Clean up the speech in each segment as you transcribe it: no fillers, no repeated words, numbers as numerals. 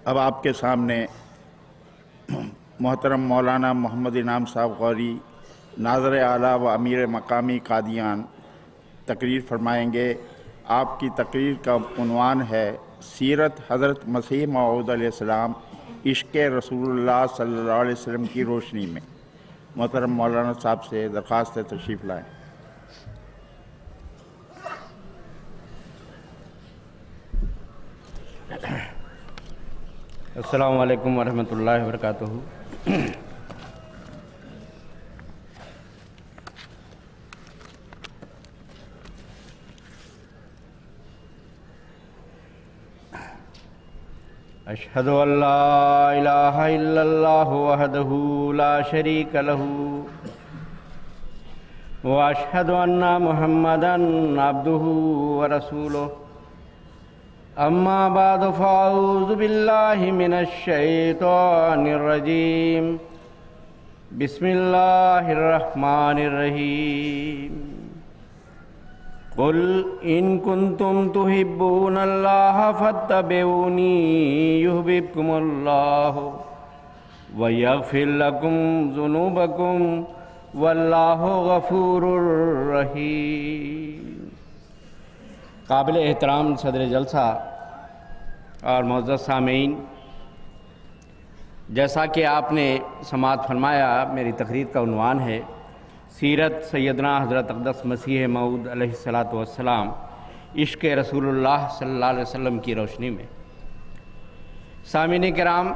اب آپ کے سامنے محترم مولانا محمد انعام صاحب غوری ناظر اعلیٰ و امیر مقامی قادیان تقریر فرمائیں گے۔ آپ کی تقریر کا عنوان ہے سیرت حضرت مسیح موعود علیہ السلام عشق رسول اللہ صلی اللہ علیہ وسلم کی روشنی میں۔ محترم مولانا صاحب سے درخواست ہے تشریف لائیں۔ السلام علیکم ورحمۃ اللہ وبرکاتہ۔ اشہد ان لا الہ الا اللہ وحدہ لا شریک لہ واشہد ان محمدا عبدہ ورسولہ۔ اما بعد فاعوذ باللہ من الشیطان الرجیم۔ بسم اللہ الرحمن الرحیم۔ قل ان کنتم تحبون اللہ فاتبعونی یحببکم اللہ ویغفر لکم ذنوبکم واللہ غفور رحیم۔ قابل احترام صدر جلسہ اور معزز سامعین، جیسا کہ آپ نے سماعت فرمایا، میری تقریر کا عنوان ہے سیرت سیدنا حضرت اقدس مسیح موعود علیہ السلام عشق رسول اللہ صلی اللہ علیہ وسلم کی روشنی میں۔ سامعین کرام،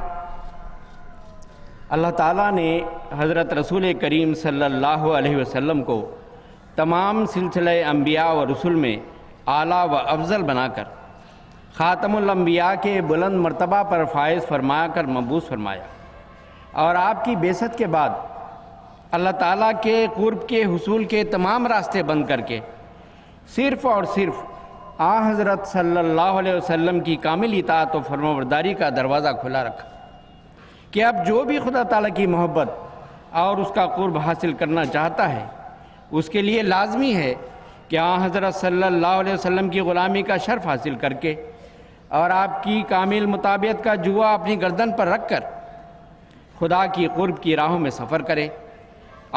اللہ تعالیٰ نے حضرت رسول کریم صلی اللہ علیہ وسلم کو تمام سلسلہ انبیاء و رسول میں اعلیٰ و افضل بنا کر خاتم الانبیاء کے بلند مرتبہ پر فائز فرما کر مبعوث فرمایا، اور آپ کی بعثت کے بعد اللہ تعالیٰ کے قرب کے حصول کے تمام راستے بند کر کے صرف اور صرف حضرت صلی اللہ علیہ وسلم کی کامل اطاعت و فرمانبرداری کا دروازہ کھلا رکھا کہ اب جو بھی خدا تعالیٰ کی محبت اور اس کا قرب حاصل کرنا چاہتا ہے، اس کے لیے لازمی ہے کہ حضرت صلی اللہ علیہ وسلم کی غلامی کا شرف حاصل کر کے اور آپ کی کامل مطابعت کا جوا اپنی گردن پر رکھ کر خدا کی قرب کی راہوں میں سفر کرے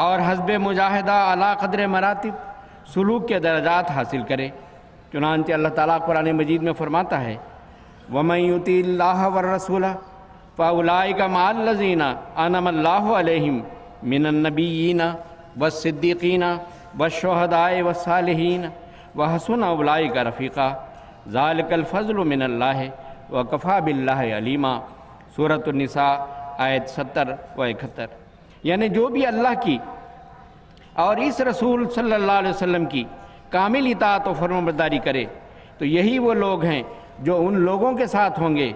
اور حسب مجاہدہ اعلیٰ قدر مراتب سلوک کے درجات حاصل کرے۔ چنانچہ اللہ تعالیٰ قرآن مجید میں فرماتا ہے وَمَن يُطِعِ اللَّهَ وَالرَّسُولَ فَأُولَٰئِكَ مَعَ الَّذِينَ أَنْعَمَ اللَّهُ عَلَيْهِم مِّنَ النَّبِيِّينَ وَالصِّدِّيقِينَ وَالشُّهَدَاءِ وَالصَّالِحِينَ وَحَسُنَ أُولَٰئِكَ رَفِيقًا ذَلِكَ الْفَضْلُ مِنَ اللَّهِ وَكَفَىٰ بِاللَّهِ عَلِيمًا۔ سورۃ النساء آیت 70 و 71۔ یعنی جو بھی اللہ کی اور اس رسول صلی اللہ علیہ وسلم کی کامل اطاعت و فرمانبرداری کرے تو یہی وہ لوگ ہیں جو ان لوگوں کے ساتھ ہوں گے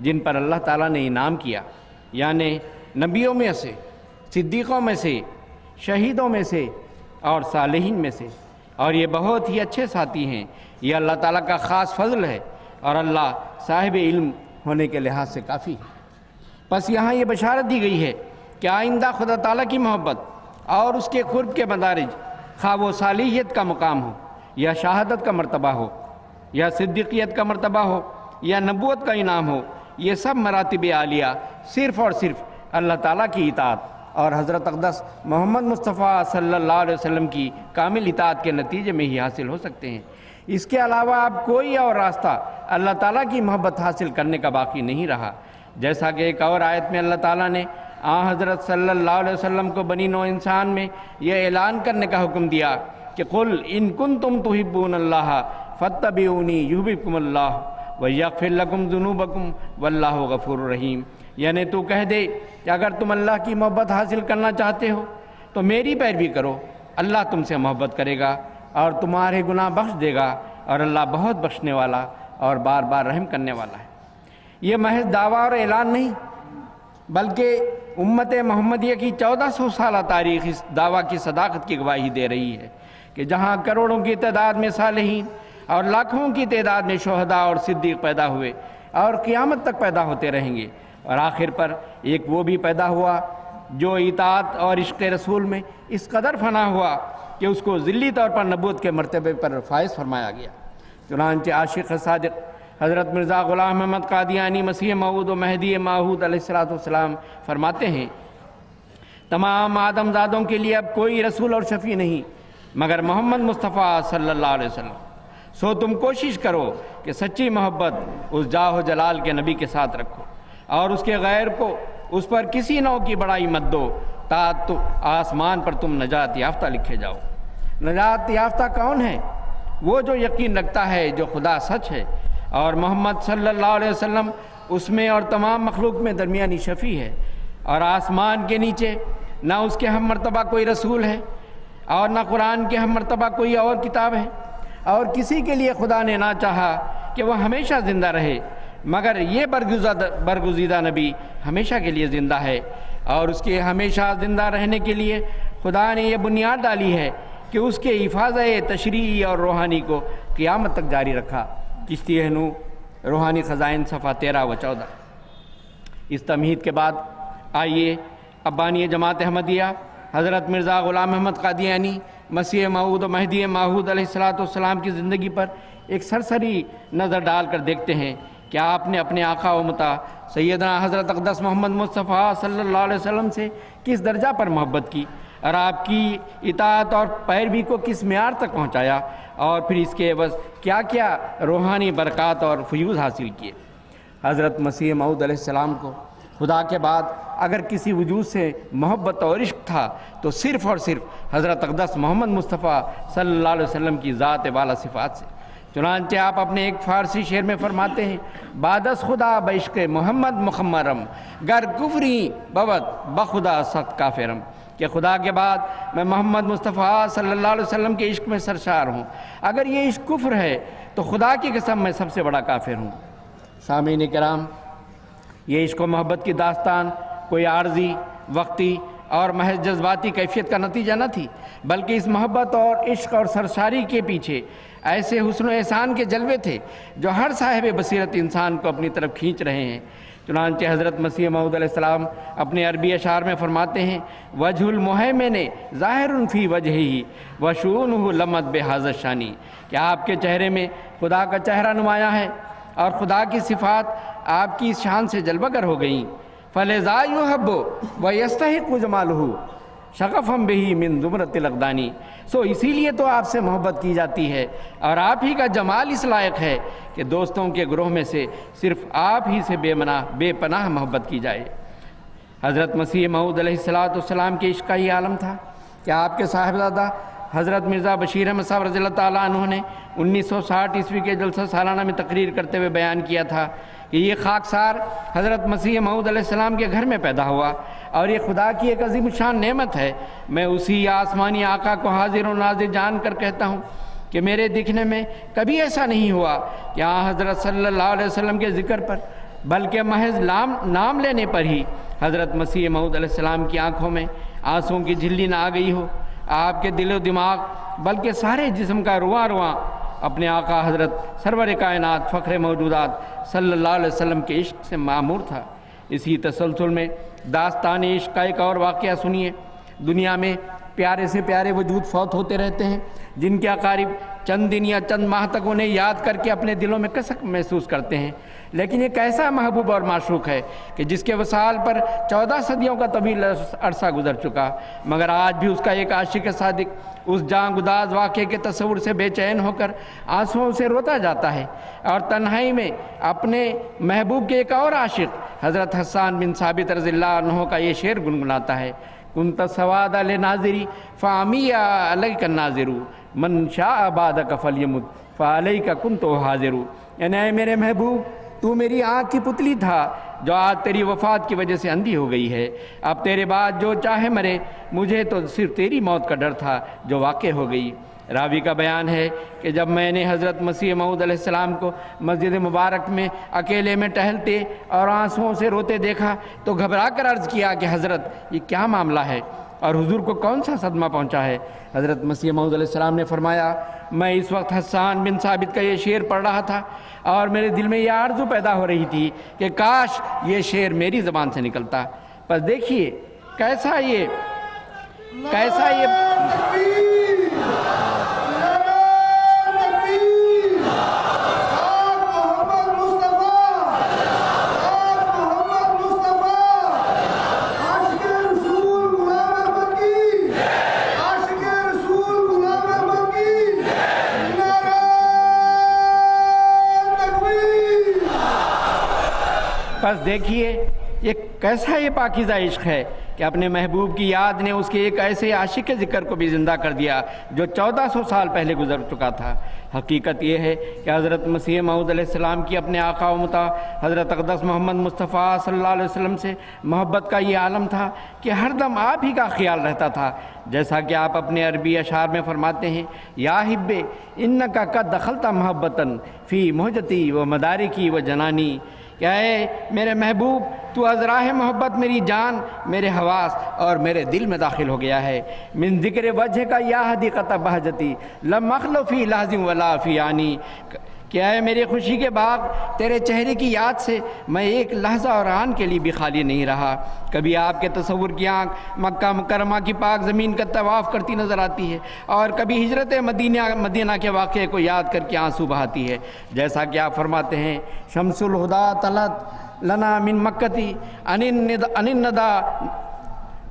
جن پر اللہ تعالیٰ نے انعام کیا، یعنی نبیوں میں سے، صدیقوں میں سے، شہیدوں میں سے اور صالحین میں سے، اور یہ بہت ہی اچھے ساتھی ہیں۔ یہ اللہ تعالیٰ کا خاص فضل ہے اور اللہ صاحب علم ہونے کے لحاظ سے کافی ہے۔ بس یہاں یہ بشارت دی گئی ہے کہ آئندہ خدا تعالیٰ کی محبت اور اس کے قرب کے مدارج، خواہ وہ صالحیت کا مقام ہو یا شہادت کا مرتبہ ہو یا صدیقیت کا مرتبہ ہو یا نبوت کا انعام ہو، یہ سب مراتب عالیہ صرف اور صرف اللہ تعالیٰ کی اطاعت اور حضرت اقدس محمد مصطفیٰ صلی اللہ علیہ وسلم کی کامل اطاعت کے نتیجے میں ہی حاصل ہو سکتے ہیں۔ اس کے علاوہ اب کوئی اور راستہ اللہ تعالیٰ کی محبت حاصل کرنے کا باقی نہیں رہا۔ جیسا کہ ایک اور آیت میں اللہ تعالیٰ نے حضرت صلی اللہ علیہ وسلم کو بنی نوع انسان میں یہ اعلان کرنے کا حکم دیا کہ قل ان کنتم تحبون اللہ فاتبعونی یحببکم اللہ ویغفر لکم ذنوبکم واللہ غفور رحیم۔ یعنی تو کہہ دے کہ اگر تم اللہ کی محبت حاصل کرنا چاہتے ہو تو میری پیروی کرو، اللہ تم سے محبت کرے گا اور تمہارے گناہ بخش دے گا، اور اللہ بہت بخشنے والا اور بار بار رحم کرنے والا ہے۔ یہ محض دعویٰ اور اعلان نہیں، بلکہ امت محمدیہ کی 1400 سالہ تاریخ اس دعویٰ کی صداقت کی گواہی دے رہی ہے کہ جہاں کروڑوں کی تعداد میں صالحین اور لاکھوں کی تعداد میں شہداء اور صدیق پیدا ہوئے اور قیامت تک پیدا ہوتے رہیں گے، اور آخر پر ایک وہ بھی پیدا ہوا جو اطاعت اور عشق رسول میں اس قدر فنا ہوا کہ اس کو ذلی طور پر نبوت کے مرتبے پر فائز فرمایا گیا۔ چنانچہ عاشق صادق حضرت مرزا غلام احمد قادیانی مسیح موعود و مہدی موعود علیہ السلام فرماتے ہیں تمام آدم زادوں کے لیے اب کوئی رسول اور شفیع نہیں مگر محمد مصطفیٰ صلی اللہ علیہ وسلم، سو تم کوشش کرو کہ سچی محبت اس جاہ و جلال کے نبی کے ساتھ رکھو اور اس کے غیر کو اس پر کسی نوع کی بڑائی مت دو تا تو آسمان پر تم نجات یافتہ لکھے جاؤ۔ نجات یافتہ کون ہے؟ وہ جو یقین رکھتا ہے جو خدا سچ ہے اور محمد صلی اللہ علیہ وسلم اس میں اور تمام مخلوق میں درمیانی شفیع ہے، اور آسمان کے نیچے نہ اس کے ہم مرتبہ کوئی رسول ہے اور نہ قرآن کے ہم مرتبہ کوئی اور کتاب ہے، اور کسی کے لیے خدا نے نہ چاہا کہ وہ ہمیشہ زندہ رہے مگر یہ برگزیدہ نبی ہمیشہ کے لیے زندہ ہے، اور اس کے ہمیشہ زندہ رہنے کے لیے خدا نے یہ بنیاد ڈالی ہے کہ اس کے حفاظت تشریعی اور روحانی کو قیامت تک جاری رکھا۔ کشتی نو روحانی خزائن صفحہ 13 و 14۔ اس تمہید کے بعد آئیے اب بانی جماعت احمدیہ حضرت مرزا غلام احمد قادیانی مسیح موعود و مہدی موعود علیہ السلام کی زندگی پر ایک سرسری نظر ڈال کر دیکھتے ہیں کہ آپ نے اپنے آقا و متا سیدنا حضرت اقدس محمد مصطفیٰ صلی اللہ علیہ وسلم سے کس درجہ پر محبت کی اور آپ کی اطاعت اور پیروی کو کس معیار تک پہنچایا، اور پھر اس کے عوض کیا کیا روحانی برکات اور فیوز حاصل کیے۔ حضرت مسیح موعود علیہ السلام کو خدا کے بعد اگر کسی وجود سے محبت اور عشق تھا تو صرف اور صرف حضرت اقدس محمد مصطفیٰ صلی اللہ علیہ وسلم کی ذات والا صفات سے۔ چنانچہ آپ اپنے ایک فارسی شعر میں فرماتے ہیں بادس خدا بعشق محمد مخمرم گر کفری بود بخدا سخت کافرم، کہ خدا کے بعد میں محمد مصطفیٰ صلی اللہ علیہ وسلم کے عشق میں سرشار ہوں، اگر یہ عشق کفر ہے تو خدا کی قسم میں سب سے بڑا کافر ہوں۔ سامعین کرام، یہ عشق و محبت کی داستان کوئی عارضی، وقتی اور محض جذباتی کیفیت کا نتیجہ نہ تھی، بلکہ اس محبت اور عشق اور سرشاری کے پیچھے ایسے حسن و احسان کے جلوے تھے جو ہر صاحب بصیرت انسان کو اپنی طرف کھینچ رہے ہیں۔ چنانچہ حضرت مسیح موعود علیہ السلام اپنے عربی اشعار میں فرماتے ہیں وجہ المہیمن ظاہر فی وجہہ وشؤونہ لمت بہذا الشانی، کہ آپ کے چہرے میں خدا کا چہرہ نمایاں ہے اور خدا کی صفات آپ کی اس شان سے جلوگر ہو گئیں۔ فلذا یحب ویستحق جمالہ شغفا بہ من زمرۃ الاقدانی، سو اسی لیے تو آپ سے محبت کی جاتی ہے اور آپ ہی کا جمال اس لائق ہے کہ دوستوں کے گروہ میں سے صرف آپ ہی سے بے پناہ محبت کی جائے۔ حضرت مسیح موعود علیہ السلام کے عشق کا یہ عالم تھا کہ آپ کے صاحبزادہ حضرت مرزا بشیر احمد صاحب رضی اللہ تعالیٰ عنہ نے 1960 عیسوی کے جلسہ سالانہ میں تقریر کرتے ہوئے بیان کیا تھا کہ یہ خاکسار حضرت مسیح موعود علیہ السلام کے گھر میں پیدا ہوا اور یہ خدا کی ایک عظیم شان نعمت ہے۔ میں اسی آسمانی آقا کو حاضر و ناظر جان کر کہتا ہوں کہ میرے دکھنے میں کبھی ایسا نہیں ہوا کہ حضرت صلی اللہ علیہ وسلم کے ذکر پر بلکہ محض نام لینے پر ہی حضرت مسیح موعود علیہ السلام کی آنکھوں میں آنسوؤں کی جھلی نہ آ گئی ہو۔ آپ کے دل و دماغ بلکہ سارے جسم کا رواں رواں اپنے آقا حضرت سرور کائنات فخر موجودات صلی اللہ علیہ وسلم کے عشق سے معمور تھا۔ اسی تسلسل میں داستان عشق کا ایک اور واقعہ سنیے۔ دنیا میں پیارے سے پیارے وجود فوت ہوتے رہتے ہیں جن کے اقارب چند دن یا چند ماہ تک انہیں یاد کر کے اپنے دلوں میں کسک محسوس کرتے ہیں، لیکن ایک ایسا محبوب اور معشوق ہے کہ جس کے وصال پر 14 صدیوں کا طویل عرصہ گزر چکا، مگر آج بھی اس کا ایک عاشق صادق اس جان گداز واقعے کے تصور سے بے چین ہو کر آنسوؤں سے روتا جاتا ہے، اور تنہائی میں اپنے محبوب کے ایک اور عاشق حضرت حسان بن ثابت رضی اللہ عنہ کا یہ شعر گنگناتا ہے کنت سواد لناظری فامی علیک الناظر من شاء بعدک فلیمت فعلیک کنت حاضر، یعنی اے میرے محبوب تو میری آنکھ کی پتلی تھا جو آج تیری وفات کی وجہ سے اندھی ہو گئی ہے، اب تیرے بعد جو چاہے مرے، مجھے تو صرف تیری موت کا ڈر تھا جو واقع ہو گئی۔ راوی کا بیان ہے کہ جب میں نے حضرت مسیح موعود علیہ السلام کو مسجد مبارک میں اکیلے میں ٹہلتے اور آنسوؤں سے روتے دیکھا تو گھبرا کر عرض کیا کہ حضرت یہ کیا معاملہ ہے اور حضور کو کون سا صدمہ پہنچا ہے؟ حضرت مسیح موعود علیہ السلام نے فرمایا میں اس وقت حسان بن ثابت کا یہ شعر پڑھ رہا تھا اور میرے دل میں یہ آرزو پیدا ہو رہی تھی کہ کاش یہ شعر میری زبان سے نکلتا۔ بس دیکھیے کیسا یہ بس دیکھیے یہ کیسا یہ پاکیزہ عشق ہے کہ اپنے محبوب کی یاد نے اس کے ایک ایسے عاشق کے ذکر کو بھی زندہ کر دیا جو 1400 سال پہلے گزر چکا تھا۔ حقیقت یہ ہے کہ حضرت مسیح موعود علیہ السلام کی اپنے آقا و مطاع حضرت اقدس محمد مصطفیٰ صلی اللہ علیہ وسلم سے محبت کا یہ عالم تھا کہ ہر دم آپ ہی کا خیال رہتا تھا، جیسا کہ آپ اپنے عربی اشعار میں فرماتے ہیں، یا حب انکا قد دخلت محبتاً فی مہجتی و مدارکی و جنانی، کیا ہے میرے محبوب تو از راہ محبت میری جان، میرے حواس اور میرے دل میں داخل ہو گیا ہے۔ من ذکر وجہ کا یا حدیقت بہجتی لم اخلو فی لازم ولا فی آنی، کیا ہے میری خوشی کے باغ تیرے چہرے کی یاد سے میں ایک لحظہ اور آن کے لیے بھی خالی نہیں رہا۔ کبھی آپ کے تصور کی آنکھ مکہ مکرمہ کی پاک زمین کا طواف کرتی نظر آتی ہے، اور کبھی ہجرت مدینہ کے واقعے کو یاد کر کے آنسو بہاتی ہے، جیسا کہ آپ فرماتے ہیں، شمس الہدا طلعت لنا من مکتی ان الندى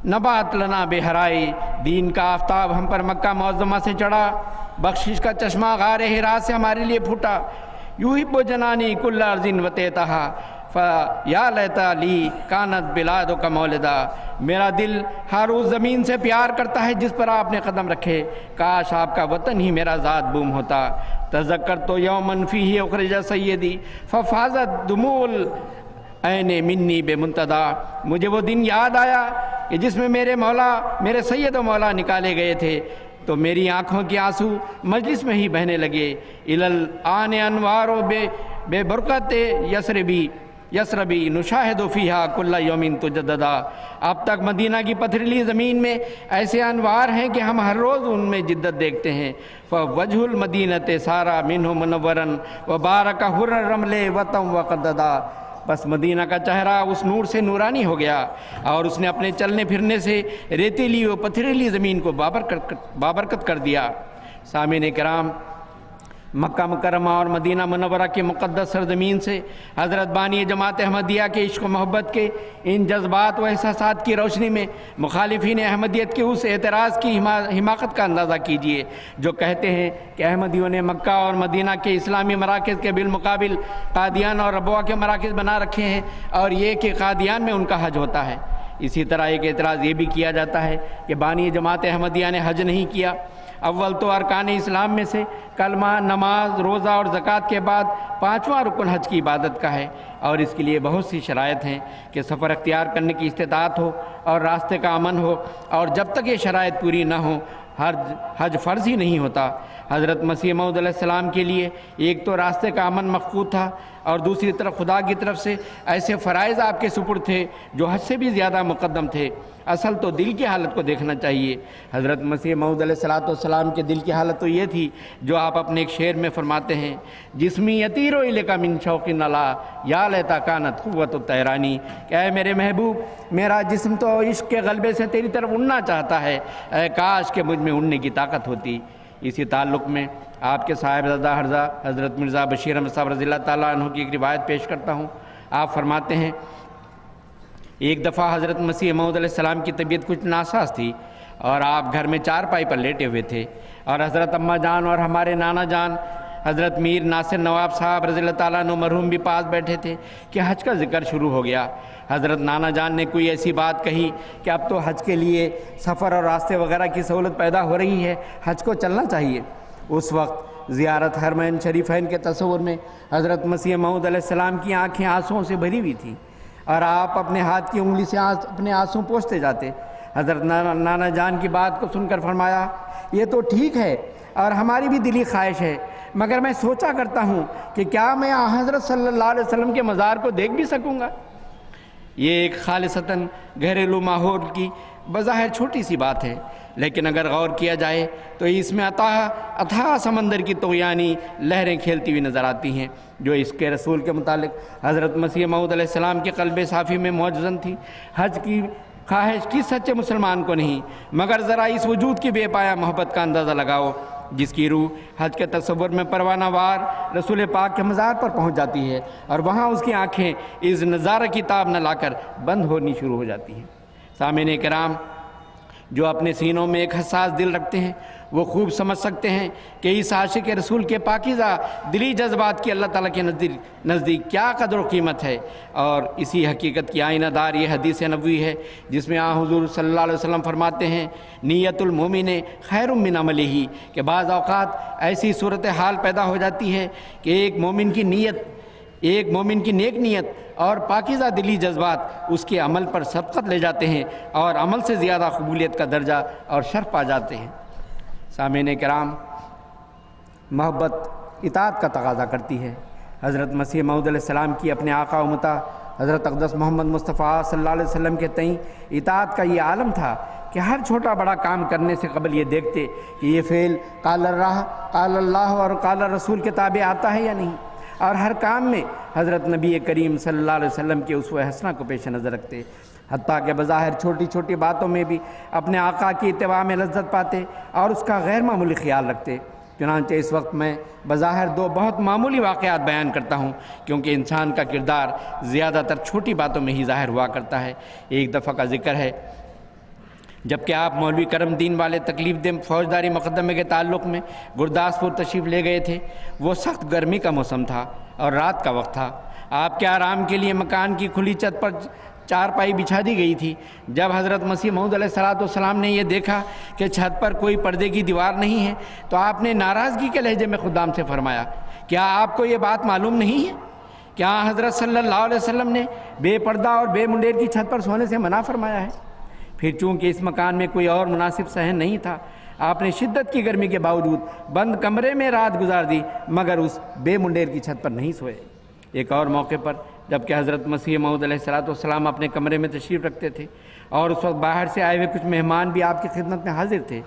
نبات لنا بہرائی، دین کا آفتاب ہم پر مکہ معظمہ سے چڑھا، بخشش کا چشمہ غار ہرا سے ہمارے لیے پھوٹا، یحب جنانی کل ارض وطیتہا فیا لیتا لی کانت بلادک مولدا، میرا دل ہر اس زمین سے پیار کرتا ہے جس پر آپ نے قدم رکھے، کاش آپ کا وطن ہی میرا ذات بوم ہوتا۔ تذکر تو یومن فیہ اخرج سیدی ففاضت دموع العین منی بے منتدا، مجھے وہ دن یاد آیا کہ جس میں میرے مولا، میرے سید و مولا نکالے گئے تھے، تو میری آنکھوں کے آنسو مجلس میں ہی بہنے لگے۔ الان انوار و بے برکت یسربی نشاہد فیہا کل یوم تجددا، اب تک مدینہ کی پتھریلی زمین میں ایسے انوار ہیں کہ ہم ہر روز ان میں جدت دیکھتے ہیں۔ فوجہ المدینۃ سارا منہ منورا وبارک حر الرمل وطم وقددا، بس مدینہ کا چہرہ اس نور سے نورانی ہو گیا، اور اس نے اپنے چلنے پھرنے سے ریتیلی و پتھریلی زمین کو بابرکت کر دیا۔ سامعین کرام، مکہ مکرمہ اور مدینہ منورہ کے مقدس سرزمین سے حضرت بانی جماعت احمدیہ کے عشق و محبت کے ان جذبات و احساسات کی روشنی میں مخالفین احمدیت کے اس اعتراض کی حماقت کا اندازہ کیجئے جو کہتے ہیں کہ احمدیوں نے مکہ اور مدینہ کے اسلامی مراکز کے بالمقابل قادیان اور ربوہ کے مراکز بنا رکھے ہیں، اور یہ کہ قادیان میں ان کا حج ہوتا ہے۔ اسی طرح ایک اعتراض یہ بھی کیا جاتا ہے کہ بانی جماعت احمدیہ نے حج نہیں کیا۔ اول تو ارکان اسلام میں سے کلمہ، نماز، روزہ اور زکوٰۃ کے بعد 5واں رکن حج کی عبادت کا ہے، اور اس کے لیے بہت سی شرائط ہیں کہ سفر اختیار کرنے کی استطاعت ہو اور راستے کا امن ہو، اور جب تک یہ شرائط پوری نہ ہوں حج فرض ہی نہیں ہوتا۔ حضرت مسیح موعود علیہ السلام کے لیے ایک تو راستے کا امن مفقود تھا، اور دوسری طرف خدا کی طرف سے ایسے فرائض آپ کے سپرد تھے جو حج سے بھی زیادہ مقدم تھے۔ اصل تو دل کی حالت کو دیکھنا چاہیے۔ حضرت مسیح موعود علیہ السلام کے دل کی حالت تو یہ تھی جو آپ اپنے ایک شعر میں فرماتے ہیں، جسمی یطیر الیک من شوق نلا یا لیتا کانت قوت الطیرانی، کہ اے میرے محبوب، میرا جسم تو عشق کے غلبے سے تیری طرف اڑنا چاہتا ہے، اے کاش کہ مجھ میں اڑنے کی طاقت ہوتی۔ اسی تعلق میں آپ کے صاحبزادہ حضرت مرزا بشیر احمد صاحب رضی اللہ تعالیٰ عنہ کی ایک روایت پیش کرتا ہوں۔ آپ فرماتے ہیں، ایک دفعہ حضرت مسیح موعود علیہ السلام کی طبیعت کچھ ناساز تھی، اور آپ گھر میں چارپائی پر لیٹے ہوئے تھے، اور حضرت اماں جان اور ہمارے نانا جان حضرت میر ناصر نواب صاحب رضی اللہ تعالیٰ عنہ مرحوم بھی پاس بیٹھے تھے کہ حج کا ذکر شروع ہو گیا۔ حضرت نانا جان نے کوئی ایسی بات کہی کہ اب تو حج کے لیے سفر اور راستے وغیرہ کی سہولت پیدا ہو رہی ہے، حج کو چلنا چاہیے۔ اس وقت زیارت حرمین شریفین کے تصور میں حضرت مسیح موعود علیہ السلام کی آنکھیں آنسوؤں سے بھری ہوئی تھیں، اور آپ اپنے ہاتھ کی انگلی سے اپنے آنسو پوچھتے جاتے۔ حضرت نانا جان کی بات کو سن کر فرمایا، یہ تو ٹھیک ہے اور ہماری بھی دلی خواہش ہے، مگر میں سوچا کرتا ہوں کہ کیا میں حضرت صلی اللہ علیہ وسلم کے مزار کو دیکھ بھی سکوں گا۔ یہ ایک خالصتاً گھریلو ماحول کی بظاہر چھوٹی سی بات ہے، لیکن اگر غور کیا جائے تو اس میں اتھاہ سمندر کی طغیانی لہریں کھیلتی ہوئی نظر آتی ہیں، جو اس کے رسول کے متعلق حضرت مسیح موعود علیہ السلام کے قلب صافی میں موجزن تھی۔ حج کی خواہش کس سچے مسلمان کو نہیں، مگر ذرا اس وجود کی بے پایا محبت کا اندازہ لگاؤ جس کی روح حج کے تصور میں پروانہ وار رسول پاک کے مزار پر پہنچ جاتی ہے، اور وہاں اس کی آنکھیں اس نظارہ کی تاب نہ لا کر بند ہونی شروع ہو جاتی ہیں۔ سامعین کرام، جو اپنے سینوں میں ایک حساس دل رکھتے ہیں وہ خوب سمجھ سکتے ہیں کہ اس عاشق رسول کے پاکیزہ دلی جذبات کی اللہ تعالیٰ کے نزدیک کیا قدر و قیمت ہے۔ اور اسی حقیقت کی آئینہ دار یہ حدیث نبوی ہے جس میں حضور صلی اللہ علیہ وسلم فرماتے ہیں نیت المومن خیر من عملہ، کہ بعض اوقات ایسی صورتحال پیدا ہو جاتی ہے کہ ایک مومن کی نیک نیت اور پاکیزہ دلی جذبات اس کے عمل پر سبقت لے جاتے ہیں اور عمل سے زیادہ قبولیت کا درجہ اور شرف پا جاتے ہیں۔ سامعین کرام، محبت اطاعت کا تقاضا کرتی ہے۔ حضرت مسیح موعود علیہ السلام کی اپنے آقا و متا حضرت اقدس محمد مصطفیٰ صلی اللہ علیہ وسلم کے تئیں اطاعت کا یہ عالم تھا کہ ہر چھوٹا بڑا کام کرنے سے قبل یہ دیکھتے کہ یہ فعل قال اللہ اور قال رسول کے تابع آتا ہے یا نہیں، اور ہر کام میں حضرت نبی کریم صلی اللہ علیہ وسلم کے اسوہ حسنہ کو پیش نظر رکھتے، حتیٰ کہ بظاہر چھوٹی چھوٹی باتوں میں بھی اپنے آقا کی اتباع میں لذت پاتے اور اس کا غیر معمولی خیال رکھتے۔ چنانچہ اس وقت میں بظاہر دو بہت معمولی واقعات بیان کرتا ہوں، کیونکہ انسان کا کردار زیادہ تر چھوٹی باتوں میں ہی ظاہر ہوا کرتا ہے۔ ایک دفعہ کا ذکر ہے جبکہ آپ مولوی کرم دین والے تکلیف دہ فوجداری مقدمے کے تعلق میں گرداسپور تشریف لے گئے تھے۔ وہ سخت گرمی کا موسم تھا اور رات کا وقت تھا۔ آپ کے آرام کے لیے مکان کی کھلی چھت پر چارپائی بچھا دی گئی تھی۔ جب حضرت مسیح موعود علیہ السلام نے یہ دیکھا کہ چھت پر کوئی پردے کی دیوار نہیں ہے تو آپ نے ناراضگی کے لہجے میں خدام سے فرمایا، کیا آپ کو یہ بات معلوم نہیں ہے؟ کیا حضرت صلی اللہ علیہ وسلم نے بے پردہ اور بے منڈیر کی چھت پر سونے سے منع فرمایا ہے؟ پھر چونکہ اس مکان میں کوئی اور مناسب صحن نہیں تھا، آپ نے شدت کی گرمی کے باوجود بند کمرے میں رات گزار دی، مگر اس بے منڈیر کی چھت پر نہیں سوئے۔ ایک اور موقع پر جبکہ حضرت مسیح موعود علیہ السلام اپنے کمرے میں تشریف رکھتے تھے اور اس وقت باہر سے آئے ہوئے کچھ مہمان بھی آپ کی خدمت میں حاضر تھے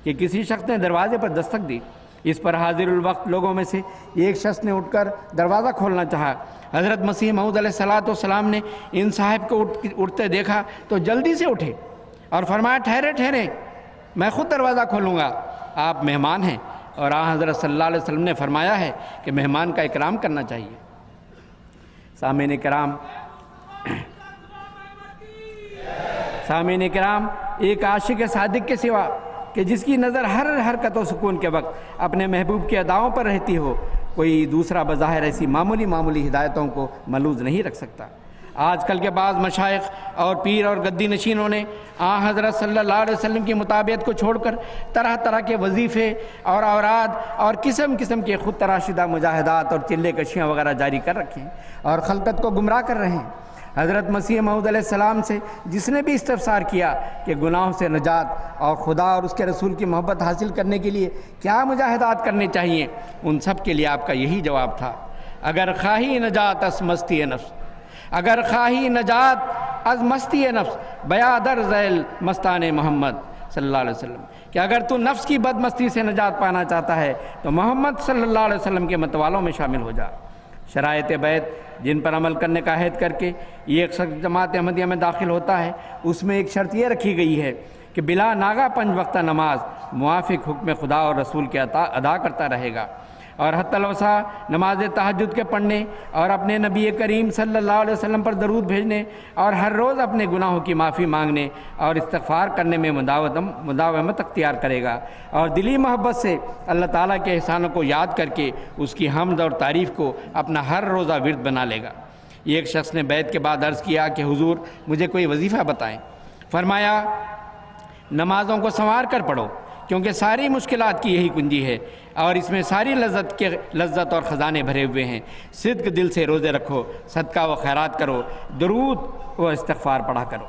کہ کسی شخص نے دروازے پر دستک دی۔ اس پر حاضر الوقت لوگوں میں سے ایک شخص نے اٹھ کر دروازہ کھولنا چاہا۔ حضرت مسیح موعود علیہ السلام نے ان صاحب کو اٹھتے دیکھا تو جلدی سے اٹھے اور فرمایا، ٹھہرے، میں خود دروازہ کھولوں گا، آپ مہمان ہیں۔ اور حضرت صلی اللہ علیہ وسلم نے فرمایا ہے کہ مہمان کا اکرام کرنا چاہیے۔ سامعین کرام، ایک عاشق صادق کے سوا کہ جس کی نظر ہر حرکت و سکون کے وقت اپنے محبوب کی اداؤں پر رہتی ہو، کوئی دوسرا بظاہر ایسی معمولی ہدایتوں کو ملوث نہیں رکھ سکتا۔ آج کل کے بعض مشائخ اور پیر اور گدی نشینوں نے حضرت صلی اللہ علیہ وسلم کی مطابعت کو چھوڑ کر طرح طرح کے وظیفے اور اوراد اور قسم کے خود تراشدہ مجاہدات اور چلے کشیاں وغیرہ جاری کر رکھے ہیں اور خلقت کو گمراہ کر رہے ہیں۔ حضرت مسیح موعود علیہ السلام سے جس نے بھی استفسار کیا کہ گناہوں سے نجات اور خدا اور اس کے رسول کی محبت حاصل کرنے کے لیے کیا مجاہدات کرنے چاہیے، ان سب کے لیے آپ کا یہی جواب تھا، اگر خواہی نجات از مستی نفس، اگر خواہی نجات از مستی نفس بیا در ذیل مستان محمد صلی اللہ علیہ وسلم، کہ اگر تو نفس کی بد مستی سے نجات پانا چاہتا ہے تو محمد صلی اللہ علیہ وسلم کے متوالوں میں شامل ہو جا۔ شرائط بیت جن پر عمل کرنے کا عہد کر کے یہ ایک شخص جماعت احمدیہ میں داخل ہوتا ہے، اس میں ایک شرط یہ رکھی گئی ہے کہ بلا ناغہ 5 وقتہ نماز موافق حکم خدا اور رسول کے ادا کرتا رہے گا، اور حتی الوسع نماز تہجد کے پڑھنے اور اپنے نبی کریم صلی اللہ علیہ وسلم پر درود بھیجنے اور ہر روز اپنے گناہوں کی معافی مانگنے اور استغفار کرنے میں مداومت اختیار کرے گا، اور دلی محبت سے اللہ تعالیٰ کے احسانوں کو یاد کر کے اس کی حمد اور تعریف کو اپنا ہر روزہ ورد بنا لے گا۔ ایک شخص نے بیعت کے بعد عرض کیا کہ حضور مجھے کوئی وظیفہ بتائیں۔ فرمایا، نمازوں کو سنوار کر پڑھو، کیونکہ ساری مشکلات کی یہی کنجی ہے اور اس میں ساری لذت اور خزانے بھرے ہوئے ہیں۔ صدق دل سے روزے رکھو، صدقہ و خیرات کرو، درود و استغفار پڑھا کرو۔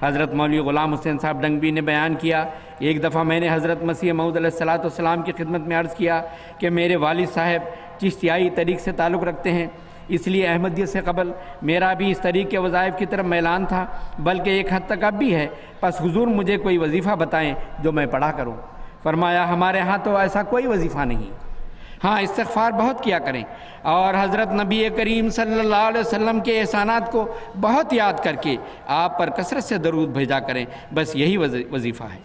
حضرت مولوی غلام حسین صاحب ڈنگوی نے بیان کیا، ایک دفعہ میں نے حضرت مسیح موعود علیہ السلام کی خدمت میں عرض کیا کہ میرے والد صاحب چشتیائی طریق سے تعلق رکھتے ہیں، اس لیے احمدیت سے قبل میرا بھی اس طریق کے وظائف کی طرف میلان تھا، بلکہ ایک حد تک اب بھی ہے، پس حضور مجھے کوئی وظیفہ بتائیں جو میں پڑھا کروں۔ فرمایا، ہمارے ہاں تو ایسا کوئی وظیفہ نہیں، ہاں استغفار بہت کیا کریں اور حضرت نبی کریم صلی اللہ علیہ وسلم کے احسانات کو بہت یاد کر کے آپ پر کثرت سے درود بھیجا کریں، بس یہی وظیفہ ہے۔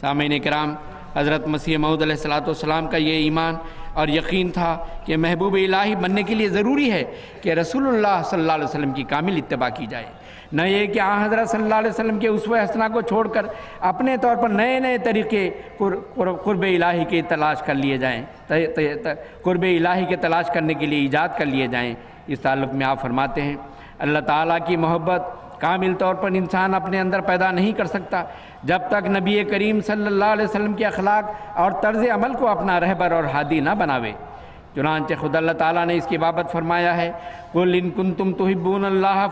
سامعین کرام، حضرت مسیح موعود علیہ السلام کا یہ ایمان اور یقین تھا کہ محبوب الہی بننے کے لیے ضروری ہے کہ رسول اللہ صلی اللہ علیہ وسلم کی کامل اتباع کی جائے، نہ یہ کہ آن حضرت صلی اللہ علیہ وسلم کے اسوہ حسنہ کو چھوڑ کر اپنے طور پر نئے نئے طریقے قرب الہی کے تلاش کر لیے جائیں، قرب الہی کے تلاش کرنے کے لیے ایجاد کر لیے جائیں۔ اس تعلق میں آپ فرماتے ہیں اللہ تعالیٰ کی محبت کامل طور پر انسان اپنے اندر پیدا نہیں کر سکتا جب تک نبی کریم صلی اللہ علیہ وسلم کے اخلاق اور طرز عمل کو اپنا رہبر اور ہادی نہ بناوے۔ چنانچہ خود اللہ تعالیٰ نے اس کی بابت فرمایا ہے قُلْ إِن كُنتُمْ تُحِبُّونَ اللَّهَ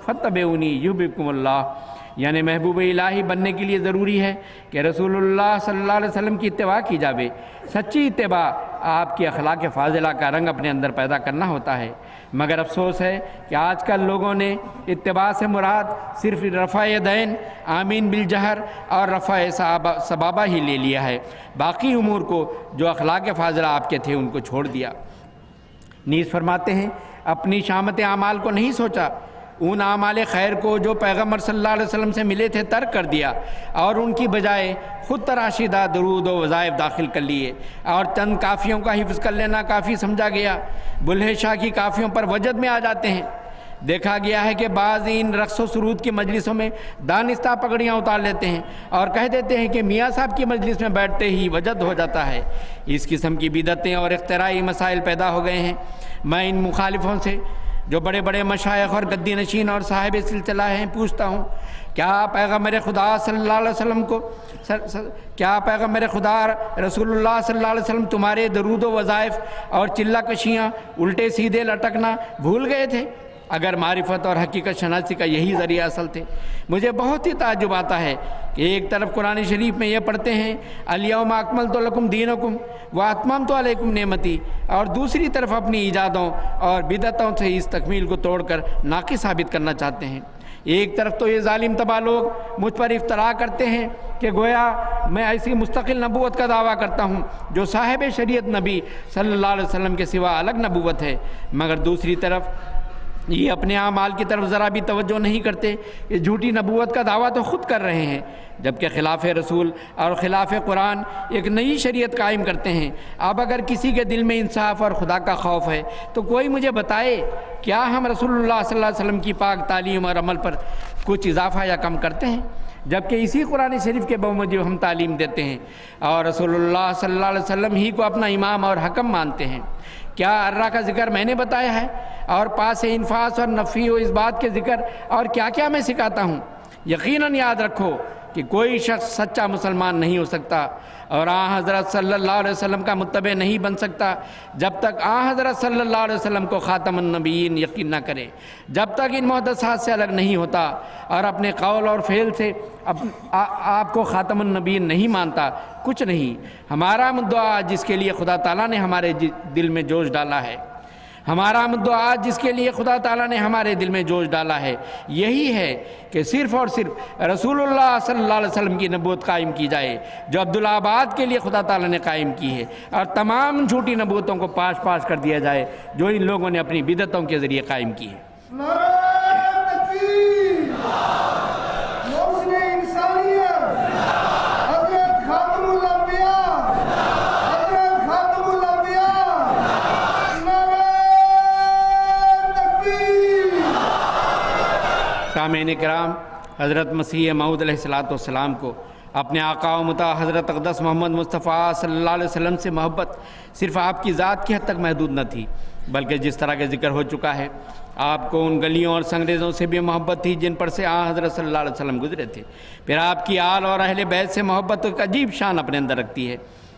فَاتَّبِعُونِي يُحْبِبْكُمُ اللَّهُ، یعنی محبوب الہی بننے کے لیے ضروری ہے کہ رسول اللہ صلی اللہ علیہ وسلم کی اتباع کی جاوے۔ سچی اتباع آپ کی اخلاق فاضلہ کا رنگ اپنے اندر پیدا کرنا ہوتا ہے، مگر افسوس ہے کہ آج کل لوگوں نے اتباع سے مراد صرف رفع یدین، آمین بالجہر اور رفع سبابہ ہی لے لیا ہے، باقی امور کو جو اخلاق فاضلہ آپ کے تھے ان کو چھوڑ دیا۔ نیز فرماتے ہیں اپنی شامت اعمال کو نہیں سوچا، ان اعمال خیر کو جو پیغمبر صلی اللہ علیہ وسلم سے ملے تھے ترک کر دیا اور ان کی بجائے خود تراشیدہ درود و وظائف داخل کر لیے، اور چند کافیوں کا حفظ کر لینا کافی سمجھا گیا۔ بلہے شاہ کی کافیوں پر وجد میں آ جاتے ہیں۔ دیکھا گیا ہے کہ بعض ان رقص و سرود کی مجلسوں میں دانستہ پگڑیاں اتار لیتے ہیں اور کہہ دیتے ہیں کہ میاں صاحب کی مجلس میں بیٹھتے ہی وجد ہو جاتا ہے۔ اس قسم کی بدعتیں اور اختراعی مسائل پیدا ہو گئے ہیں۔ میں ان مخالفوں سے جو بڑے بڑے مشائخ اور گدی نشین اور صاحب سلسلہ ہیں پوچھتا ہوں، کیا پیغمبر خدا صلی اللہ علیہ وسلم کیا پیغمبر خدا رسول اللہ صلی اللہ علیہ وسلم تمہارے درود و وظائف اور چلہ کشیاں الٹے سیدھے لٹکنا بھول گئے تھے؟ اگر معرفت اور حقیقت شناسی کا یہی ذریعہ اصل تھے۔ مجھے بہت ہی تعجب آتا ہے کہ ایک طرف قرآن شریف میں یہ پڑھتے ہیں الیوم اکملت لکم دینکم واتممت علیکم نعمتی، اور دوسری طرف اپنی ایجادوں اور بدعتوں سے اس تکمیل کو توڑ کر ناقص ثابت کرنا چاہتے ہیں۔ ایک طرف تو یہ ظالم تباہ لوگ مجھ پر افترا کرتے ہیں کہ گویا میں ایسی مستقل نبوت کا دعویٰ کرتا ہوں جو صاحب شریعت نبی صلی اللہ علیہ وسلم کے سوا الگ نبوت ہے، مگر دوسری طرف یہ اپنے اعمال کی طرف ذرا بھی توجہ نہیں کرتے۔ یہ جھوٹی نبوت کا دعویٰ تو خود کر رہے ہیں، جبکہ خلاف رسول اور خلاف قرآن ایک نئی شریعت قائم کرتے ہیں۔ اب اگر کسی کے دل میں انصاف اور خدا کا خوف ہے تو کوئی مجھے بتائے کیا ہم رسول اللہ صلی اللہ علیہ وسلم کی پاک تعلیم اور عمل پر کچھ اضافہ یا کم کرتے ہیں، جبکہ اسی قرآن شریف کے بموجب ہم تعلیم دیتے ہیں اور رسول اللہ صلی اللہ علیہ وسلم ہی کو اپنا امام اور حکم مانتے ہیں۔ کیا ارّا کا ذکر میں نے بتایا ہے، اور پاس انفاس اور نفی و اثبات کے ذکر اور کیا کیا میں سکھاتا ہوں؟ یقیناً یاد رکھو کہ کوئی شخص سچا مسلمان نہیں ہو سکتا اور آن حضرت صلی اللہ علیہ وسلم کا متبع نہیں بن سکتا جب تک آن حضرت صلی اللہ علیہ وسلم کو خاتم النبیین یقین نہ کرے، جب تک ان محدثات سے الگ نہیں ہوتا اور اپنے قول اور فعل سے آپ کو خاتم النبیین نہیں مانتا، کچھ نہیں۔ ہمارا مدعا جس کے لیے خدا تعالیٰ نے ہمارے دل میں جوش ڈالا ہے، ہمارا مدعا جس کے لیے خدا تعالیٰ نے ہمارے دل میں جوش ڈالا ہے، یہی ہے کہ صرف اور صرف رسول اللہ صلی اللہ علیہ وسلم کی نبوت قائم کی جائے جو عبدالآباد کے لیے خدا تعالیٰ نے قائم کی ہے، اور تمام جھوٹی نبوتوں کو پاش کر دیا جائے جو ان لوگوں نے اپنی بدعتوں کے ذریعے قائم کی ہے۔ سامعین کرام، حضرت مسیح موعود علیہ السلام کو اپنے آقا و مطاع حضرت اقدس محمد مصطفیٰ صلی اللہ علیہ وسلم سے محبت صرف آپ کی ذات کی حد تک محدود نہ تھی، بلکہ جس طرح کے ذکر ہو چکا ہے آپ کو ان گلیوں اور سنگریزوں سے بھی محبت تھی جن پر سے آن حضرت صلی اللہ علیہ وسلم گزرے تھے۔ پھر آپ کی آل اور اہل بیت سے محبت ایک عجیب شان اپنے اندر رکھتی ہے۔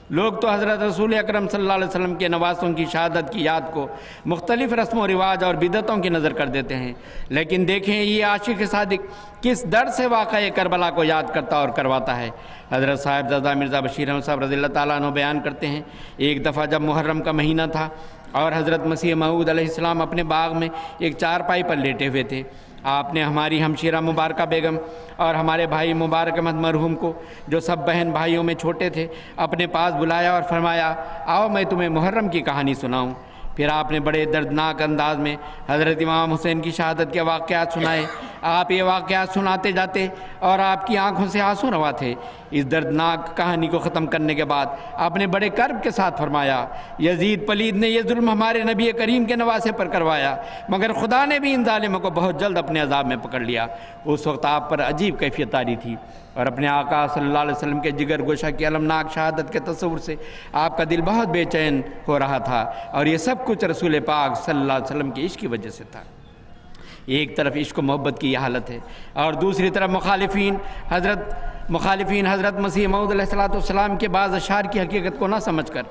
لوگ تو حضرت رسول اکرم صلی اللہ علیہ وسلم کے نواسوں کی شہادت کی یاد کو مختلف رسم و رواج اور بدعتوں کی نظر کر دیتے ہیں، لیکن دیکھیں یہ عاشق صادق کس درد سے واقعہ کربلا کو یاد کرتا اور کرواتا ہے۔ حضرت صاحبزادہ مرزا بشیر احمد صاحب رضی اللہ تعالیٰ عنہ بیان کرتے ہیں، ایک دفعہ جب محرم کا مہینہ تھا اور حضرت مسیح موعود علیہ السلام اپنے باغ میں ایک چارپائی پر لیٹے ہوئے تھے، آپ نے ہماری ہمشیرہ مبارکہ بیگم اور ہمارے بھائی مبارک احمد مرحوم کو جو سب بہن بھائیوں میں چھوٹے تھے اپنے پاس بلایا اور فرمایا آؤ میں تمہیں محرم کی کہانی سناؤں۔ پھر آپ نے بڑے دردناک انداز میں حضرت امام حسین کی شہادت کے واقعات سنائے آپ یہ واقعات سناتے جاتے اور آپ کی آنکھوں سے آنسو روا تھے۔ اس دردناک کہانی کو ختم کرنے کے بعد آپ نے بڑے کرب کے ساتھ فرمایا، یزید پلید نے یہ ظلم ہمارے نبی کریم کے نواسے پر کروایا، مگر خدا نے بھی ان ظالموں کو بہت جلد اپنے عذاب میں پکڑ لیا۔ اس وقت آپ پر عجیب کیفیت طاری تھی اور اپنے آقا صلی اللہ علیہ وسلم کے جگر گوشہ کی المناک شہادت کے تصور سے آپ کا دل بہت بے چین ہو رہا تھا، اور یہ سب کچھ رسول پاک صلی اللہ علیہ وسلم کے عشق کی وجہ سے تھا۔ ایک طرف عشق و محبت کی یہ حالت ہے اور دوسری طرف مخالفین حضرت مسیح موعود علیہ السلام کے بعض اشعار کی حقیقت کو نہ سمجھ کر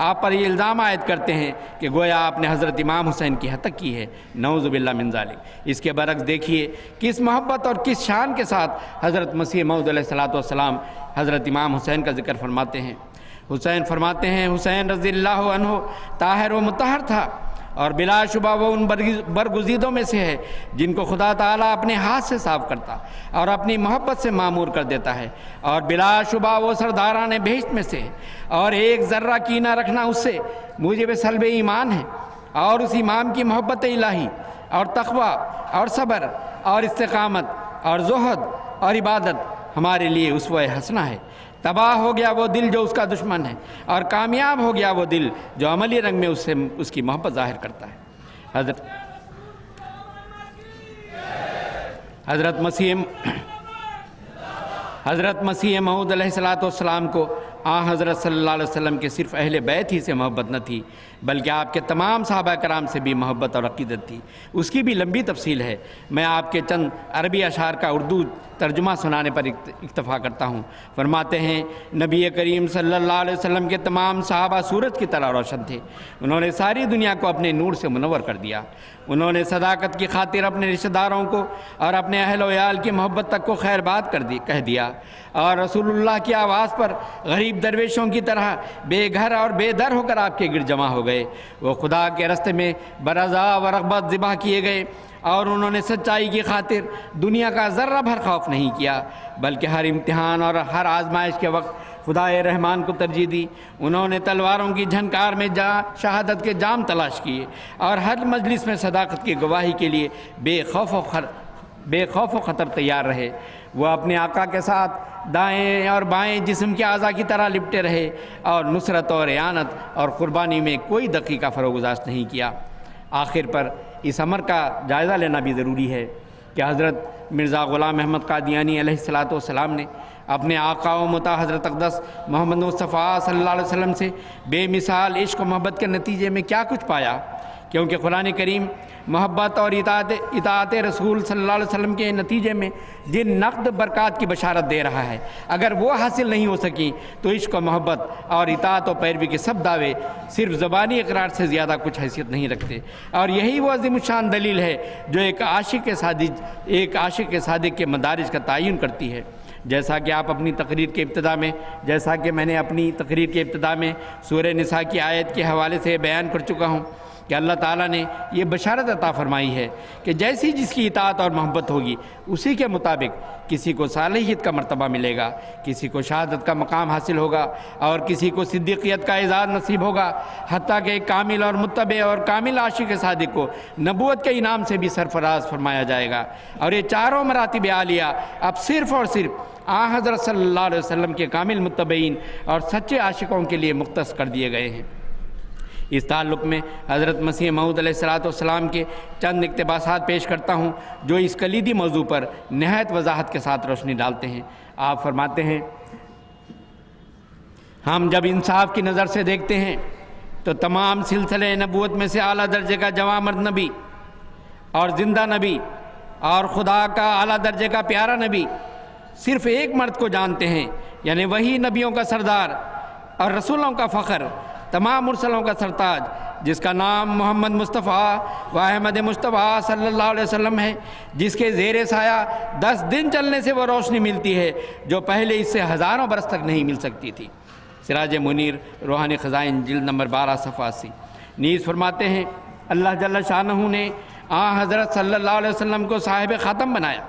آپ پر یہ الزام عائد کرتے ہیں کہ گویا آپ نے حضرت امام حسین کی ہتک کی ہے، نعوذ باللہ من ذالک۔ اس کے برعکس دیکھیے کس محبت اور کس شان کے ساتھ حضرت مسیح موعود علیہ السلام حضرت امام حسین کا ذکر فرماتے ہیں۔ حسین رضی اللہ عنہ طاہر و مطہر تھا، اور بلا شبہ وہ ان برگزیدوں میں سے ہے جن کو خدا تعالیٰ اپنے ہاتھ سے صاف کرتا اور اپنی محبت سے معمور کر دیتا ہے، اور بلا شبہ وہ سرداران بہشت میں سے ہے، اور ایک ذرہ کینہ رکھنا اس سے موجب سلب ایمان ہے، اور اس امام کی محبت الہی اور تقوی اور صبر اور استقامت اور زہد اور عبادت ہمارے لیے اسوہ حسنہ ہے۔ تباہ ہو گیا وہ دل جو اس کا دشمن ہے، اور کامیاب ہو گیا وہ دل جو عملی رنگ میں اس کی محبت ظاہر کرتا ہے۔ حضرت مسیح موعود علیہ السلام کو حضرت صلی اللہ علیہ وسلم کے صرف اہل بیت ہی سے محبت نہ تھی، بلکہ آپ کے تمام صحابہ کرام سے بھی محبت اور عقیدت تھی۔ اس کی بھی لمبی تفصیل ہے، میں آپ کے چند عربی اشعار کا اردو ترجمہ سنانے پر اکتفا کرتا ہوں۔ فرماتے ہیں، نبی کریم صلی اللہ علیہ وسلم کے تمام صحابہ سورج کی طرح روشن تھے، انہوں نے ساری دنیا کو اپنے نور سے منور کر دیا۔ انہوں نے صداقت کی خاطر اپنے رشتہ داروں کو اور اپنے اہل و عیال کی محبت تک کو خیر بات کہہ دیا، اور رسول اللہ کی آواز پر غریب درویشوں کی طرح بے گھر اور بے در ہو کر آپ کے گرد جمع ہو گئے۔ وہ خدا کے راستے میں برضا و رغبت ذبح کیے گئے، اور انہوں نے سچائی کی خاطر دنیا کا ذرہ بھر خوف نہیں کیا، بلکہ ہر امتحان اور ہر آزمائش کے وقت خدا رحمان کو ترجیح دی۔ انہوں نے تلواروں کی جھنکار میں شہادت کے جام تلاش کیے، اور ہر مجلس میں صداقت کی گواہی کے لیے بے خوف و خطر تیار رہے۔ وہ اپنے آقا کے ساتھ دائیں اور بائیں جسم کے اعضاء کی طرح لپٹے رہے، اور نصرت اور اعانت اور قربانی میں کوئی دقیقہ فروگزاشت نہیں کیا۔ آخر پر اس امر کا جائزہ لینا بھی ضروری ہے کہ حضرت مرزا غلام احمد قادیانی علیہ السلام نے اپنے آقا و مطاع حضرت اقدس محمد مصطفیٰ صلی اللہ علیہ وسلم سے بے مثال عشق و محبت کے نتیجے میں کیا کچھ پایا، کیونکہ قرآن کریم محبت اور اطاعت رسول صلی اللہ علیہ وسلم کے نتیجے میں جن نقد برکات کی بشارت دے رہا ہے، اگر وہ حاصل نہیں ہو سکی تو عشق و محبت اور اطاعت و پیروی کے سب دعوے صرف زبانی اقرار سے زیادہ کچھ حیثیت نہیں رکھتے۔ اور یہی وہ عظیم الشان دلیل ہے جو ایک عاشق کے صادق کے مدارج کا تعین کرتی ہے۔ جیسا کہ میں نے اپنی تقریر کے ابتدا میں سورہ نساء کی آیت کے حوالے سے بیان کر چکا ہوں کہ اللہ تعالیٰ نے یہ بشارت عطا فرمائی ہے کہ جیسی جس کی اطاعت اور محبت ہوگی اسی کے مطابق کسی کو صالحیت کا مرتبہ ملے گا، کسی کو شہادت کا مقام حاصل ہوگا، اور کسی کو صدیقیت کا اعزاز نصیب ہوگا، حتیٰ کہ ایک کامل اور متبع اور کامل عاشق صادق کو نبوت کے انعام سے بھی سرفراز فرمایا جائے گا۔ اور یہ چاروں مراتب عالیہ اب صرف اور صرف حضرت صلی اللہ علیہ وسلم کے کامل متبعین اور سچے عاشقوں کے لیے مختص کر دیے گئے ہیں۔ اس تعلق میں حضرت مسیح موعود علیہ السلام کے چند اقتباسات پیش کرتا ہوں جو اس کلیدی موضوع پر نہایت وضاحت کے ساتھ روشنی ڈالتے ہیں۔ آپ فرماتے ہیں، ہم جب انصاف کی نظر سے دیکھتے ہیں تو تمام سلسلے نبوت میں سے اعلیٰ درجے کا جواں مرد نبی اور زندہ نبی اور خدا کا اعلیٰ درجے کا پیارا نبی صرف ایک مرد کو جانتے ہیں، یعنی وہی نبیوں کا سردار اور رسولوں کا فخر، تمام مرسلوں کا سرتاج، جس کا نام محمد مصطفیٰ و احمد مصطفیٰ صلی اللہ علیہ وسلم ہے، جس کے زیر سایہ 10 دن چلنے سے وہ روشنی ملتی ہے جو پہلے اس سے ہزاروں برس تک نہیں مل سکتی تھی۔ سراج منیر روحانی خزائن جلد نمبر 12 صفحہ 80۔ نیز فرماتے ہیں، اللہ جل شانہ نے حضرت صلی اللہ علیہ وسلم کو صاحب خاتم بنایا،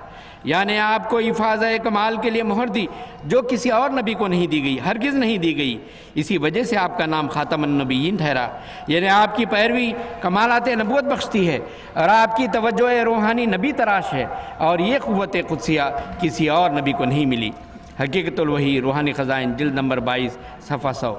یعنی آپ کو افاضہ کمال کے لیے مہر دی جو کسی اور نبی کو نہیں دی گئی، ہرگز نہیں دی گئی، اسی وجہ سے آپ کا نام خاتم النبیین ٹھہرا۔ یعنی آپ کی پیروی کمالات نبوت بخشتی ہے اور آپ کی توجہ روحانی نبی تراش ہے، اور یہ قوت قدسیہ کسی اور نبی کو نہیں ملی۔ حقیقت الوحی روحانی خزائن جلد نمبر 22 صفحہ 100۔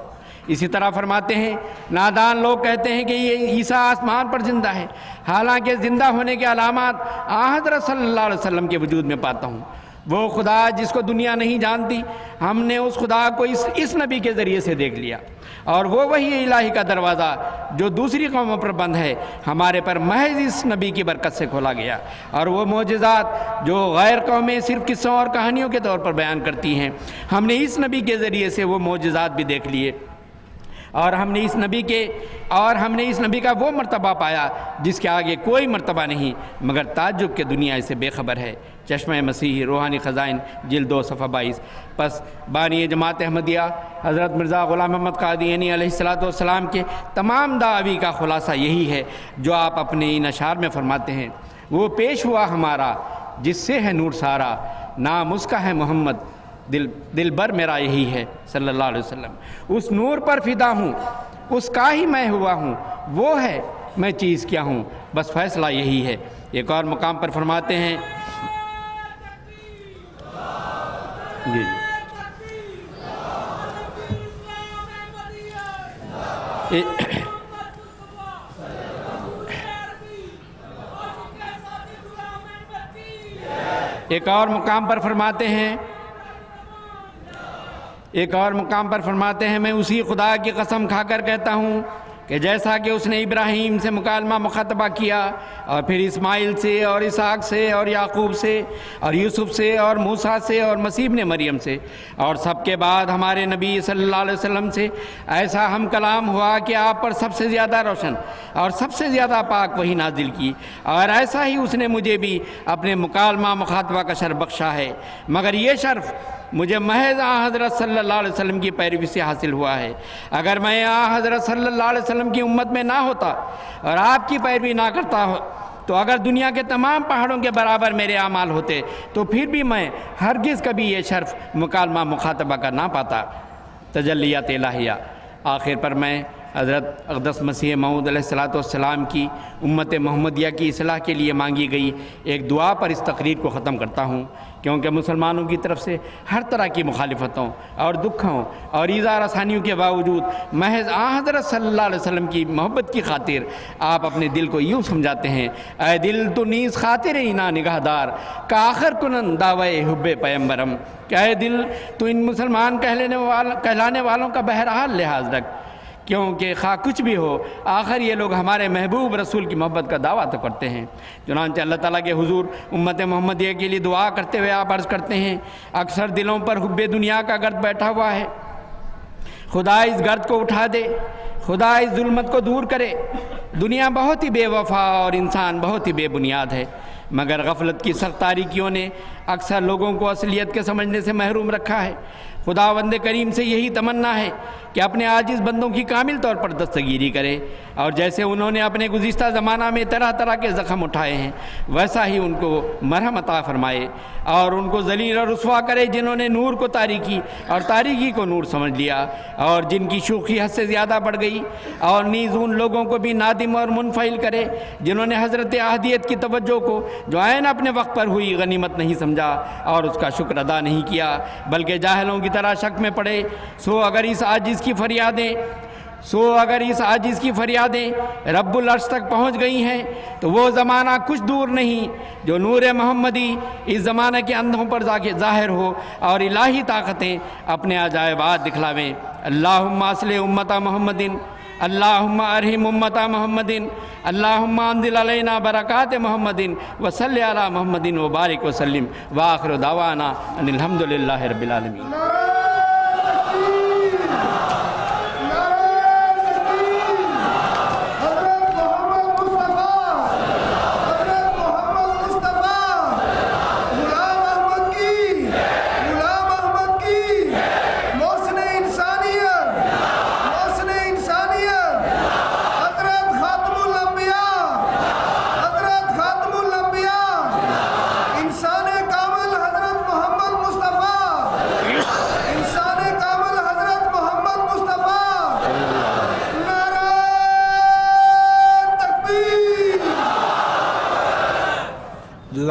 اسی طرح فرماتے ہیں نادان لوگ کہتے ہیں کہ یہ عیسیٰ آسمان پر زندہ ہے، حالانکہ زندہ ہونے کے علامات حضرت صلی اللہ علیہ وسلم کے وجود میں پاتا ہوں۔ وہ خدا جس کو دنیا نہیں جانتی، ہم نے اس خدا کو اس نبی کے ذریعے سے دیکھ لیا، اور وہ وحی الہی کا دروازہ جو دوسری قوموں پر بند ہے ہمارے پر محض اس نبی کی برکت سے کھولا گیا، اور وہ معجزات جو غیر قومیں صرف قصوں اور کہانیوں کے طور پر بیان کرتی ہیں، ہم نے اس نبی کے ذریعے سے وہ معجزات بھی دیکھ لیے، اور ہم نے اس نبی کا وہ مرتبہ پایا جس کے آگے کوئی مرتبہ نہیں، مگر تعجب کے دنیا اسے بے خبر ہے۔ چشمہ مسیحی روحانی خزائن جلد 2 صفحہ 22۔ پس بانی جماعت احمدیہ حضرت مرزا غلام محمد قادیانی علیہ السلام کے تمام دعوی کا خلاصہ یہی ہے جو آپ اپنے ان اشعار میں فرماتے ہیں۔ وہ پیش ہوا ہمارا جس سے ہے نور سارا، نام اس کا ہے محمد، دل بر میرا یہی ہے صلی اللہ علیہ وسلم۔ اس نور پر فدا ہوں، اس کا ہی میں ہوا ہوں، وہ ہے میں چیز کیا ہوں، بس فیصلہ یہی ہے۔ ایک اور مقام پر فرماتے ہیں جی ایک اور مقام پر فرماتے ہیں میں اسی خدا کی قسم کھا کر کہتا ہوں کہ جیسا کہ اس نے ابراہیم سے مکالمہ مخاطبہ کیا، اور پھر اسماعیل سے اور اسحاق سے اور یعقوب سے اور یوسف سے اور موسیٰ سے اور مسیح ابن مریم سے، اور سب کے بعد ہمارے نبی صلی اللہ علیہ وسلم سے ایسا ہم کلام ہوا کہ آپ پر سب سے زیادہ روشن اور سب سے زیادہ پاک وحی نازل کی، اور ایسا ہی اس نے مجھے بھی اپنے مکالمہ مخاطبہ کا شرف بخشا ہے، مگر یہ شرف مجھے محض حضرت صلی اللہ علیہ وسلم کی پیروی سے حاصل ہوا ہے۔ اگر میں حضرت صلی اللہ علیہ وسلم کی امت میں نہ ہوتا اور آپ کی پیروی نہ کرتا تو اگر دنیا کے تمام پہاڑوں کے برابر میرے اعمال ہوتے تو پھر بھی میں ہرگز کبھی یہ شرف مکالمہ مخاطبہ کا نہ پاتا۔ تجلیات الہیہ۔ آخر پر میں حضرت اقدس مسیح موعود علیہ السلام کی امت محمدیہ کی اصلاح کے لیے مانگی گئی ایک دعا پر اس تقریر کو ختم کرتا ہوں، کیونکہ مسلمانوں کی طرف سے ہر طرح کی مخالفتوں اور دکھوں اور ایذا رسانیوں کے باوجود محض حضرت صلی اللہ علیہ وسلم کی محبت کی خاطر آپ اپنے دل کو یوں سمجھاتے ہیں، اے دل تو نیز خاطر اینا نگہدار کا آخر کنن دعوی حب پیمبرم، کہ اے دل تو ان مسلمان کہلانے والوں کا بہرحال لحاظ رکھ، کیونکہ خواہ کچھ بھی ہو آخر یہ لوگ ہمارے محبوب رسول کی محبت کا دعویٰ تو کرتے ہیں۔ چنانچہ اللہ تعالیٰ کے حضور امت محمدیہ کے لیے دعا کرتے ہوئے آپ عرض کرتے ہیں، اکثر دلوں پر حب دنیا کا گرد بیٹھا ہوا ہے، خدا اس گرد کو اٹھا دے، خدا اس ظلمت کو دور کرے۔ دنیا بہت ہی بے وفا اور انسان بہت ہی بے بنیاد ہے، مگر غفلت کی سخت تاریکیوں نے اکثر لوگوں کو اصلیت کے سمجھنے سے محروم رکھا ہے۔ خداوند کریم سے یہی تمنا ہے کہ اپنے عاجز بندوں کی کامل طور پر دستگیری کرے، اور جیسے انہوں نے اپنے گزشتہ زمانہ میں طرح طرح کے زخم اٹھائے ہیں ویسا ہی ان کو مرہم عطا فرمائے، اور ان کو ذلیل اور رسوا کرے جنہوں نے نور کو تاریکی اور تاریکی کو نور سمجھ لیا، اور جن کی شوخی حد سے زیادہ بڑھ گئی، اور نیز ان لوگوں کو بھی نادم اور منفعل کرے جنہوں نے حضرت احدیت کی توجہ کو جو عین اپنے وقت پر ہوئی غنیمت نہیں سمجھا اور اس کا شکر ادا نہیں کیا، بلکہ جاہلوں کی طرح شک میں پڑے۔ سو اگر اس عاجز کی فریادیں رب العرش تک پہنچ گئی ہیں تو وہ زمانہ کچھ دور نہیں جو نور محمدی اس زمانے کے اندھوں پر ظاہر ہو اور الہی طاقتیں اپنے عجائبات دکھلاویں۔ اللہم اصلح امت محمد، اللہم ارحم امت محمد، اللہم انزل علینا برکات محمد وصلی علی محمد وبارک وسلم، وآخر دعوانا ان الحمدللہ رب العالمین۔ انسان